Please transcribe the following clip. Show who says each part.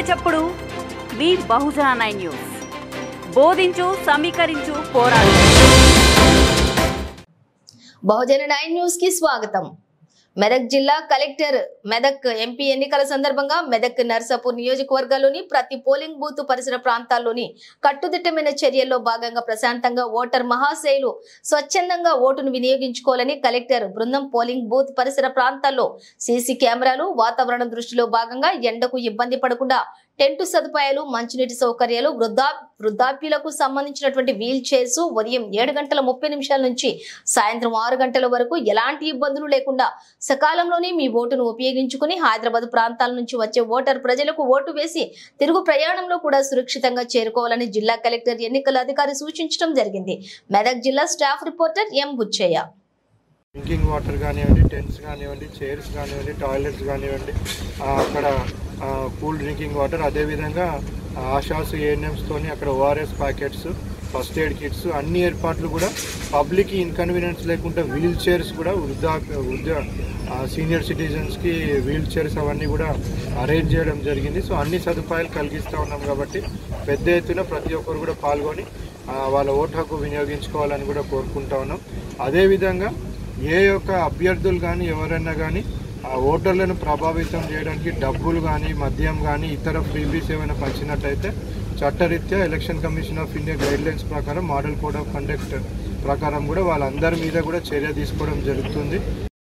Speaker 1: చప్పుడు మీ బహుజన 9 న్యూస్. బోధించు, సమీకరించు, పోరాడు.
Speaker 2: బహుజన 9 న్యూస్ కి స్వాగతం. మెదక్ జిల్లా కలెక్టర్ మెదక్ ఎంపీ ఎన్నికల సందర్భంగా మెదక్ నర్సాపూర్ నియోజకవర్గాల్లోని ప్రతి పోలింగ్ బూత్ పరిసర ప్రాంతాల్లోని కట్టుదిట్టమైన చర్యల్లో భాగంగా ప్రశాంతంగా ఓటర్ మహాశయులు స్వచ్ఛందంగా ఓటును వినియోగించుకోవాలని కలెక్టర్ బృందం పోలింగ్ బూత్ పరిసర ప్రాంతాల్లో సీసీ కెమెరాలు, వాతావరణం దృష్టిలో భాగంగా ఎండకు ఇబ్బంది పడకుండా టెంటు సదుపాయాలు, మంచినీటి సౌకర్యాలు, వృద్ధాప్యులకు సంబంధించినటువంటి వీల్ చైర్స్ ఉదయం 7:30 నుంచి సాయంత్రం 6 గంటల వరకు ఎలాంటి ఇబ్బందులు లేకుండా సకాలంలోనే మీ ఓటును ఉపయోగించుకుని హైదరాబాద్ ప్రాంతాల నుంచి వచ్చే ఓటర్ ప్రజలకు ఓటు వేసి తిరుగు ప్రయాణంలో కూడా సురక్షితంగా చేరుకోవాలని జిల్లా కలెక్టర్ ఎన్నికల అధికారి సూచించడం జరిగింది. మెదక్ జిల్లా staff reporter M Buchaiah.
Speaker 3: Drinking water కానివ్వండి, టెంట్స్ కానివ్వండి, చైర్స్ కానివ్వండి, టాయిలెట్స్ కానివ్వండి, అక్కడ కూల్ డ్రింకింగ్ వాటర్, అదేవిధంగా ఆశాస్ ఏఎన్ఎంస్తోని అక్కడ ORS packets, first aid kits, అన్ని ఏర్పాట్లు కూడా పబ్లిక్ ఇన్కన్వీనియన్స్ లేకుండా వీల్ చైర్స్ కూడా సీనియర్ సిటిజన్స్కి వీల్ చైర్స్ అవన్నీ కూడా అరేంజ్ చేయడం జరిగింది. సో అన్ని సదుపాయాలు కలిగిస్తూ ఉన్నాం కాబట్టి పెద్ద ఎత్తున ప్రతి ఒక్కరు కూడా పాల్గొని వాళ్ళ ఓటు హక్కు వినియోగించుకోవాలని కూడా కోరుకుంటా ఉన్నాం. అదేవిధంగా ఏ యొక్క అభ్యర్థులు కానీ ఎవరైనా కానీ ఆ ఓటర్లను ప్రభావితం చేయడానికి డబ్బులు కానీ, మద్యం కానీ, ఇతర ఫ్రీబీస్ ఏమైనా పంచినట్లయితే చట్టరీత్యా election commission of India guidelines ప్రకారం, మోడల్ కోడ్ ఆఫ్ కండక్ట్ ప్రకారం కూడా వాళ్ళందరి మీద కూడా చర్య తీసుకోవడం జరుగుతుంది.